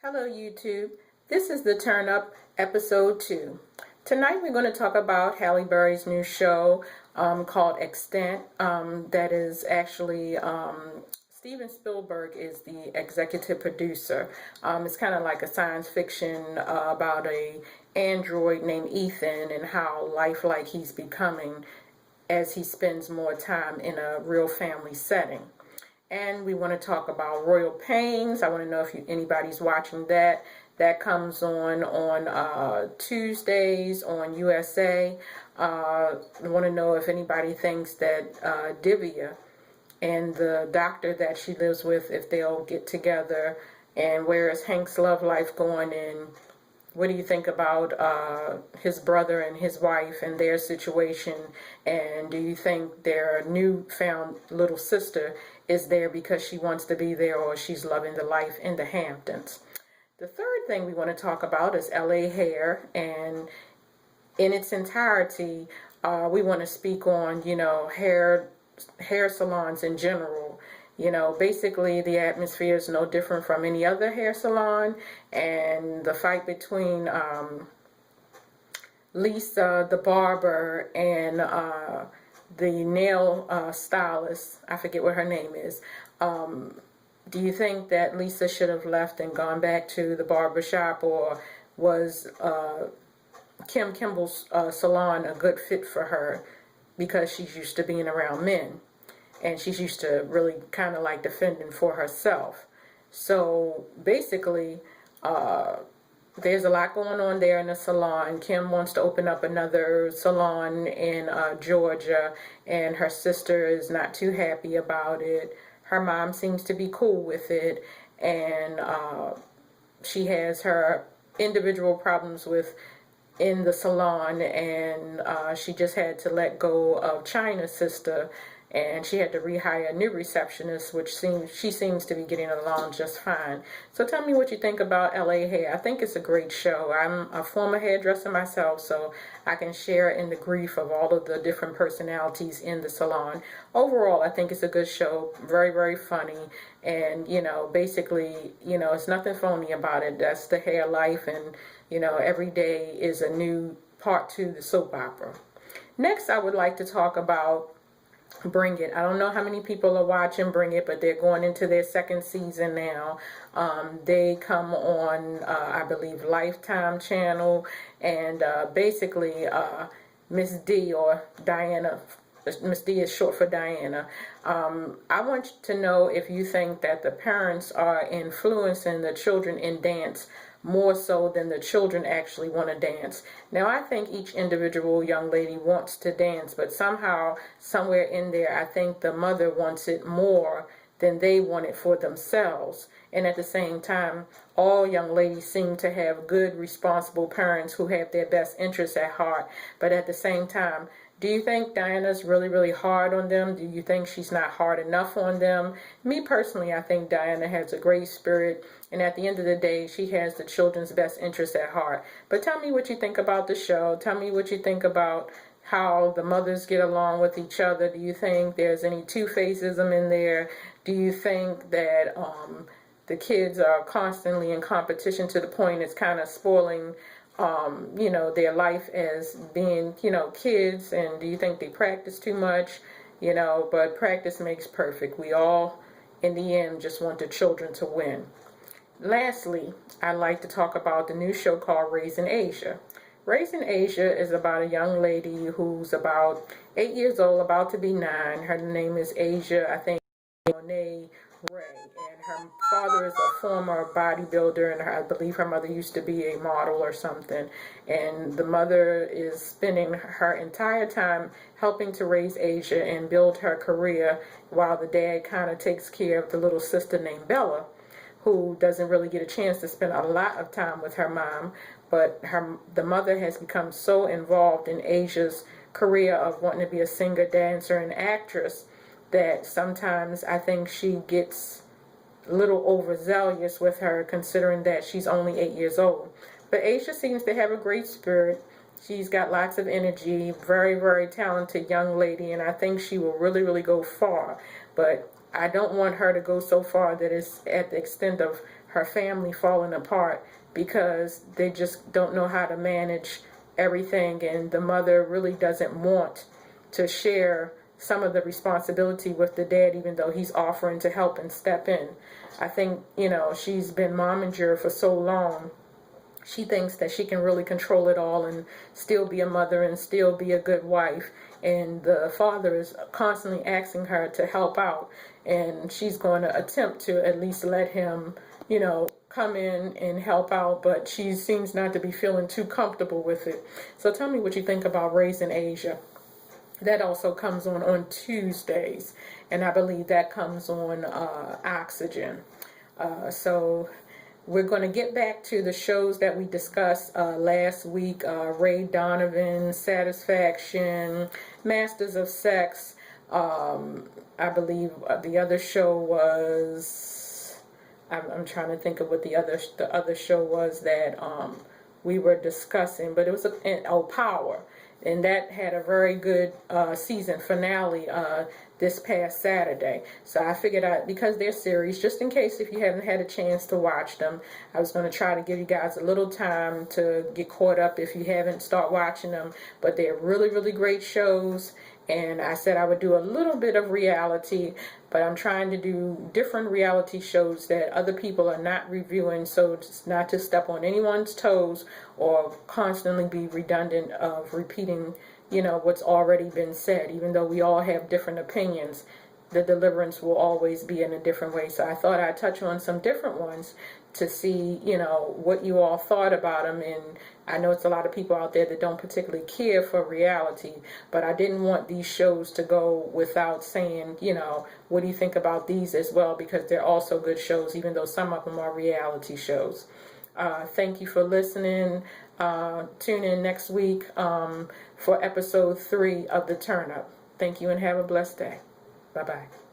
Hello YouTube, this is the Turn Up episode 2. Tonight we're going to talk about Halle Berry's new show called Extant. That is actually, Steven Spielberg is the executive producer. It's kind of like a science fiction about a android named Ethan and how lifelike he's becoming as he spends more time in a real family setting. And we want to talk about Royal Pains. I want to know if anybody's watching that. That comes on Tuesdays on USA. I want to know if anybody thinks that Divya and the doctor that she lives with, if they'll get together, and where is Hank's love life going, and what do you think about his brother and his wife and their situation? And do you think their newfound little sister is there because she wants to be there, or she's loving the life in the Hamptons? The third thing we want to talk about is LA hair, and in its entirety, we want to speak on, hair salons in general. Basically the atmosphere is no different from any other hair salon, and the fight between Lisa the barber and the nail stylist, I forget what her name is. Do you think that Lisa should have left and gone back to the barber shop, or was Kim Kimball's salon a good fit for her because she's used to being around men? And she's used to really kind of like defending for herself. So basically, there's a lot going on there in the salon. Kim wants to open up another salon in Georgia, and her sister is not too happy about it. Her mom seems to be cool with it, and she has her individual problems in the salon, and she just had to let go of China's sister, and she had to rehire a new receptionist, which she seems to be getting along just fine. So tell me what you think about LA Hair. I think it's a great show. I'm a former hairdresser myself, so I can share in the grief of all of the different personalities in the salon. Overall, I think it's a good show. Very, very funny. And, basically, it's nothing phony about it. That's the hair life, and, every day is a new part to the soap opera. Next, I would like to talk about Bring It. I don't know how many people are watching Bring It, but they're going into their second season now. They come on, I believe, Lifetime channel, and basically Miss D, or Diana. Miss D is short for Diana. I want to know if you think that the parents are influencing the children in dance more so than the children actually want to dance. Now, I think each individual young lady wants to dance, but somehow, somewhere in there, I think the mother wants it more than they want it for themselves. And at the same time, all young ladies seem to have good, responsible parents who have their best interests at heart. But at the same time, do you think Diana's really, really hard on them? Do you think she's not hard enough on them? Me personally, I think Diana has a great spirit, and at the end of the day, she has the children's best interests at heart. But tell me what you think about the show. Tell me what you think about how the mothers get along with each other. Do you think there's any two-faceism in there? Do you think that the kids are constantly in competition to the point it's kind of spoiling their life as being, kids? And do you think they practice too much? But practice makes perfect. We all, in the end, just want the children to win. Lastly, I'd like to talk about the new show called Raising Asia. Raising Asia is about a young lady who's about 8 years old, about to be 9. Her name is Asia, I think, Monet Ray, and her father is a former bodybuilder, and I believe her mother used to be a model or something. And the mother is spending her entire time helping to raise Asia and build her career, while the dad kind of takes care of the little sister named Bella, who doesn't really get a chance to spend a lot of time with her mom. But the mother has become so involved in Asia's career of wanting to be a singer, dancer, and actress that sometimes I think she gets a little overzealous with her, considering that she's only 8 years old. But Asia seems to have a great spirit. She's got lots of energy, very, very talented young lady, and I think she will really, really go far. But I don't want her to go so far that it's at the extent of her family falling apart because they just don't know how to manage everything, and the mother really doesn't want to share some of the responsibility with the dad, even though he's offering to help and step in. I think, she's been momager for so long. She thinks that she can really control it all and still be a mother and still be a good wife. And the father is constantly asking her to help out. And she's going to attempt to at least let him, come in and help out. But she seems not to be feeling too comfortable with it. So tell me what you think about Raising Asia. That also comes on Tuesdays. And I believe that comes on Oxygen. So we're going to get back to the shows that we discussed last week. Ray Donovan, Satisfaction, Masters of Sex. I believe the other show was, I'm trying to think of what the other show was that we were discussing, but it was Power. And that had a very good season finale this past Saturday. So I figured because they're series, just in case if you haven't had a chance to watch them, I was going to try to give you guys a little time to get caught up if you haven't start watching them. But they're really, really great shows. And I said I would do a little bit of reality, but I'm trying to do different reality shows that other people are not reviewing, so it's not to step on anyone's toes or constantly be redundant of repeating, what's already been said. Even though we all have different opinions, the deliverance will always be in a different way. So I thought I'd touch on some different ones to see, what you all thought about them. And I know it's a lot of people out there that don't particularly care for reality, but I didn't want these shows to go without saying, what do you think about these as well, because they're also good shows, even though some of them are reality shows. Thank you for listening. Tune in next week for episode 3 of the TurnUp. Thank you and have a blessed day. Bye-bye.